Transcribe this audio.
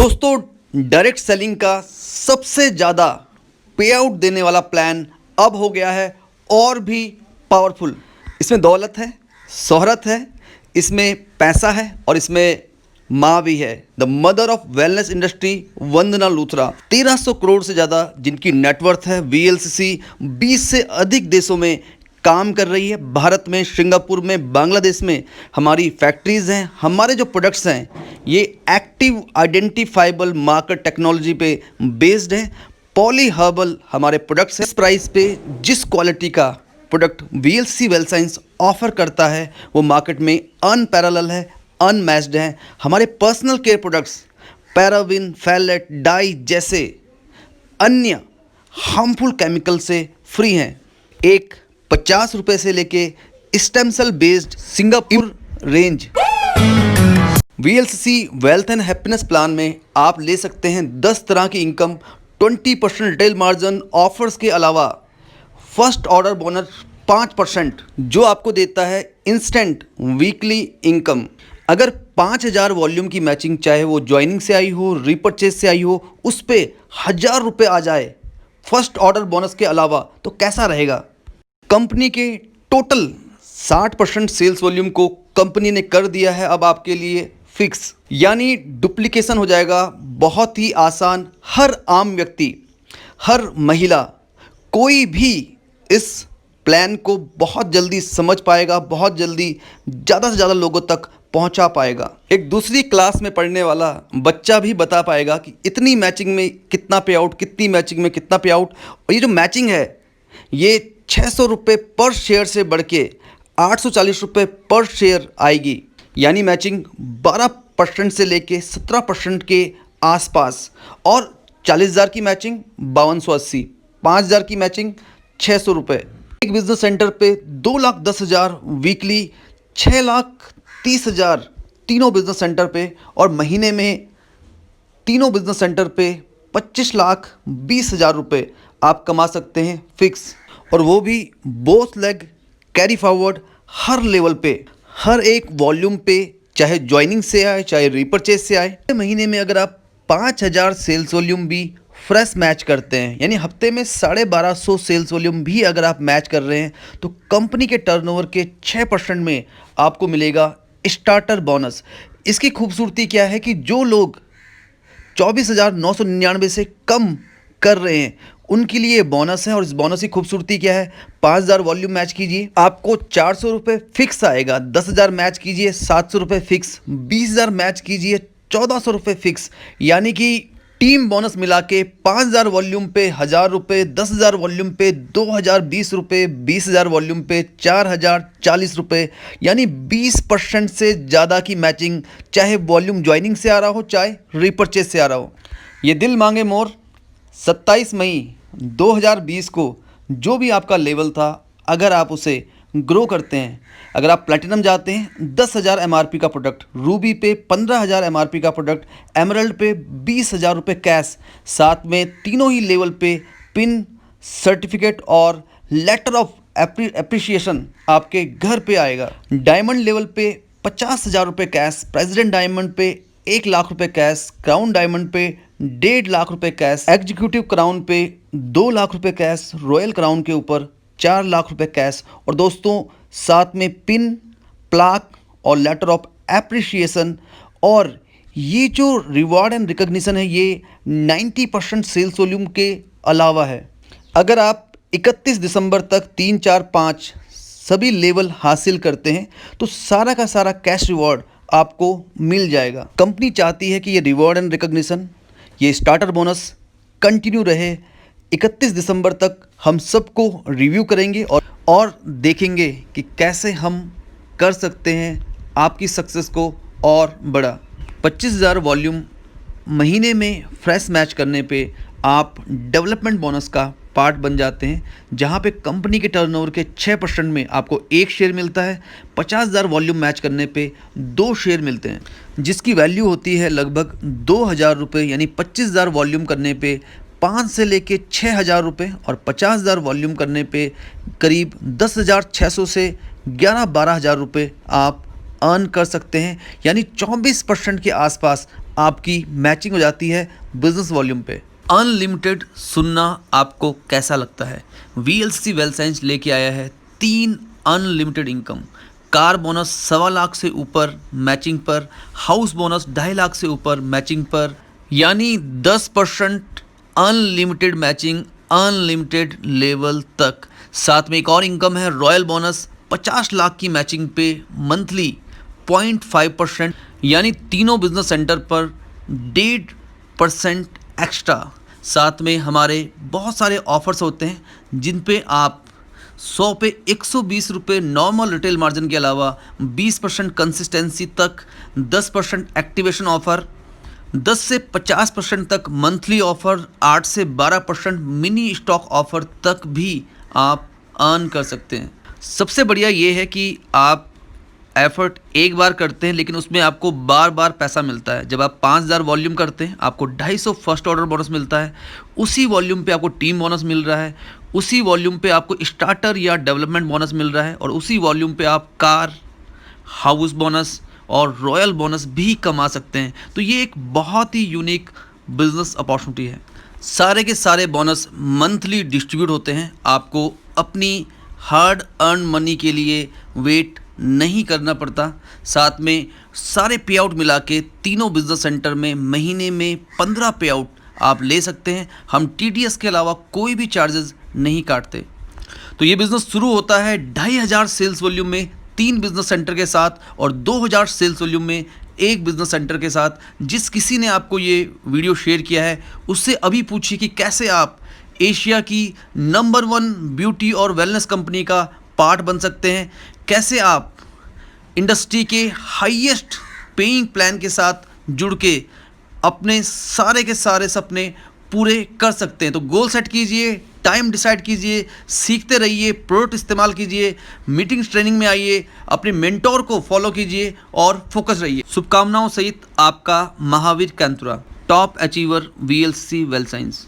दोस्तों, direct selling का सबसे ज़्यादा पे आउट देने वाला प्लान अब हो गया है और भी पावरफुल। इसमें दौलत है, शोहरत है, इसमें पैसा है और इसमें माँ भी है। The mother of wellness industry Vandana Luthra, 1300 crore से ज़्यादा जिनकी नेटवर्थ है। वीएलसीसी 20 से अधिक देशों में काम कर रही है। भारत में, सिंगापुर में, बांग्लादेश में हमारी फैक्ट्रीज़ हैं। हमारे जो प्रोडक्ट्स हैं ये एक्टिव आइडेंटिफाइबल मार्कर टेक्नोलॉजी पे बेस्ड है। पॉली हर्बल हमारे प्रोडक्ट्स हैं। इस प्राइस पे जिस क्वालिटी का product VLCC well science offer करता है वो मार्केट में अनपैरेलल है, अनमैच्ड है। हमारे personal care products paraben, phthalate, dye जैसे अन्य हार्मफुल केमिकल से फ्री हैं। एक 50 रुपये से लेके stem cell based Singapore range VLCC wealth and happiness plan में आप ले सकते हैं 10 तरह की इनकम, 20% रिटेल मार्जिन ऑफर्स के अलावा फर्स्ट ऑर्डर बोनस 5% जो आपको देता है इंस्टेंट वीकली इनकम। अगर 5000 वॉल्यूम की मैचिंग, चाहे वो ज्वाइनिंग से आई हो, रीपरचेज से आई हो, उस पर 1000 रुपये आ जाए फर्स्ट ऑर्डर बोनस के अलावा, तो कैसा रहेगा। कंपनी के टोटल 60% सेल्स वॉल्यूम को कंपनी ने कर दिया है अब आपके लिए फिक्स, यानी डुप्लीकेशन हो जाएगा बहुत ही आसान। हर आम व्यक्ति, हर महिला, कोई भी इस प्लान को बहुत जल्दी समझ पाएगा, बहुत जल्दी ज़्यादा से ज़्यादा लोगों तक पहुंचा पाएगा। एक दूसरी क्लास में पढ़ने वाला बच्चा भी बता पाएगा कि इतनी मैचिंग में कितना पे आउट, कितनी मैचिंग में कितना पे आउट। और ये जो मैचिंग है ये 600 रुपये पर शेयर से बढ़ के 840 रुपये पर शेयर आएगी, यानी मैचिंग 12% से लेके 17% के आसपास। और 40,000 की मैचिंग 5280, 5,000 की मैचिंग 600 रुपये। एक बिजनेस सेंटर पे 2,10,000 वीकली, 6,30,000 तीनों बिजनेस सेंटर पे, और महीने में तीनों बिजनेस सेंटर पे 25,20,000 रुपये आप कमा सकते हैं फिक्स। और वो भी बोथ लेग कैरी फॉरवर्ड, हर लेवल पे, हर एक वॉल्यूम पे, चाहे ज्वाइनिंग से आए चाहे रीपरचेज से आए। महीने में अगर आप 5,000 सेल्स वॉल्यूम भी फ्रेश मैच करते हैं, यानी हफ्ते में 1250 सेल्स वॉल्यूम भी अगर आप मैच कर रहे हैं, तो कंपनी के टर्नओवर के 6% में आपको मिलेगा स्टार्टर बोनस। इसकी खूबसूरती क्या है कि जो लोग 24,999 से कम कर रहे हैं उनके लिए बोनस है। और इस बोनस की खूबसूरती क्या है, 5,000 वॉल्यूम मैच कीजिए आपको 400 रुपये फिक्स आएगा, 10,000 मैच कीजिए 700 रुपये फिक्स, 20,000 मैच कीजिए 1400 रुपये फिक्स, यानी कि टीम बोनस मिला के 5,000 वॉल्यूम पे 1,000 रुपये, 10,000 वॉल्यूम पे 2,020 रुपये, 20,000 वॉल्यूम पे 4,040 रुपये, यानी 20% से ज़्यादा की मैचिंग, चाहे वॉल्यूम ज्वाइनिंग से आ रहा हो चाहे रीपरचेज से आ रहा हो। ये दिल मांगे मोर 27 मई 2020 को जो भी आपका लेवल था, अगर आप उसे ग्रो करते हैं, अगर आप प्लैटिनम जाते हैं 10,000 एमआरपी का प्रोडक्ट, रूबी पे 15,000 एमआरपी का प्रोडक्ट, एमरल्ड पे 20,000 रुपये कैश, साथ में तीनों ही लेवल पे पिन, सर्टिफिकेट और लेटर ऑफ एप्रिसिएशन आपके घर पे आएगा। डायमंड लेवल पे 50,000 रुपये कैश, प्रेसिडेंट डायमंड पे 1,00,000 रुपये कैश, क्राउन डायमंड पे 1.5 लाख रुपये कैश, एग्जीक्यूटिव क्राउन पे 2 लाख रुपये कैश, रॉयल क्राउन के ऊपर 4 लाख रुपये कैश, और दोस्तों साथ में पिन, प्लाक और लेटर ऑफ एप्रिसिएशन। और ये जो रिवॉर्ड एंड रिकॉग्निशन है ये 90% सेल्स वॉल्यूम के अलावा है। अगर आप 31 दिसंबर तक 3, 4, 5 सभी लेवल हासिल करते हैं तो सारा का सारा कैश रिवॉर्ड आपको मिल जाएगा। कंपनी चाहती है कि ये रिवॉर्ड एंड रिकॉग्निशन, ये स्टार्टर बोनस कंटिन्यू रहे। 31 दिसंबर तक हम सबको रिव्यू करेंगे और देखेंगे कि कैसे हम कर सकते हैं आपकी सक्सेस को और बड़ा। 25,000 वॉल्यूम महीने में फ्रेश मैच करने पे आप डेवलपमेंट बोनस का पार्ट बन जाते हैं, जहां पे कंपनी के टर्नओवर के 6% में आपको 1 शेयर मिलता है। 50,000 वॉल्यूम मैच करने पे 2 शेयर मिलते हैं, जिसकी वैल्यू होती है लगभग 2,000 रुपये, यानी 25,000 वॉल्यूम करने पे 5 से लेके 6,000 रुपये, और 50,000 वॉल्यूम करने पे करीब 10,600 से 11-12 हज़ार रुपये आप अर्न कर सकते हैं, यानी 24% के आसपास आपकी मैचिंग हो जाती है बिजनेस वॉल्यूम पे। अनलिमिटेड सुनना आपको कैसा लगता है? VLCC वेल्थ साइंस लेके आया है 3 unlimited income. Car bonus 1.25 lakh से ऊपर मैचिंग पर, हाउस बोनस 2.5 लाख से ऊपर मैचिंग पर, यानी 10% अनलिमिटेड मैचिंग अनलिमिटेड लेवल तक। साथ में एक और इनकम है रॉयल बोनस 50 लाख की मैचिंग पे मंथली 0.5%, यानी तीनों बिजनेस सेंटर पर 1.5% एक्स्ट्रा। साथ में हमारे बहुत सारे ऑफर्स होते हैं जिन पे आप 100 पे 120 रुपये नॉर्मल रिटेल मार्जिन के अलावा 20% कंसिस्टेंसी तक, 10% एक्टिवेशन ऑफर, 10 से 50% तक मंथली ऑफर, 8 से 12% मिनी स्टॉक ऑफर तक भी आप अर्न कर सकते हैं। सबसे बढ़िया ये है कि आप एफर्ट एक बार करते हैं लेकिन उसमें आपको बार बार पैसा मिलता है। जब आप 5000 वॉल्यूम करते हैं आपको 250 फर्स्ट ऑर्डर बोनस मिलता है, उसी वॉल्यूम पे आपको टीम बोनस मिल रहा है, उसी वॉल्यूम पे आपको स्टार्टर या डेवलपमेंट बोनस मिल रहा है, और उसी वॉल्यूम पे आप कार, हाउस बोनस और रॉयल बोनस भी कमा सकते हैं। तो ये एक बहुत ही यूनिक बिजनेस अपॉर्चुनिटी है। सारे के सारे बोनस मंथली डिस्ट्रीब्यूट होते हैं। आपको अपनी हार्ड अर्न मनी के लिए वेट नहीं करना पड़ता। साथ में सारे पे आउट मिला के तीनों बिजनेस सेंटर में महीने में 15 पे आउट आप ले सकते हैं। हम TDS के अलावा कोई भी चार्जेस नहीं काटते। तो ये बिज़नेस शुरू होता है 2500 सेल्स वॉल्यूम में 3 बिजनेस सेंटर के साथ, और 2000 सेल्स वॉल्यूम में 1 बिजनेस सेंटर के साथ। जिस किसी ने आपको ये वीडियो शेयर किया है उससे अभी पूछिए कि कैसे आप एशिया की नंबर 1 ब्यूटी और वेलनेस कंपनी का पार्ट बन सकते हैं, कैसे आप इंडस्ट्री के हाईएस्ट पेइंग प्लान के साथ जुड़ के अपने सारे के सारे सपने पूरे कर सकते हैं। तो गोल सेट कीजिए, टाइम डिसाइड कीजिए, सीखते रहिए, प्रोडक्ट इस्तेमाल कीजिए, मीटिंग्स ट्रेनिंग में आइए, अपने मेंटोर को फॉलो कीजिए और फोकस रहिए। शुभकामनाओं सहित आपका Mahavir Kaintura, top achiever VLCC wealth science.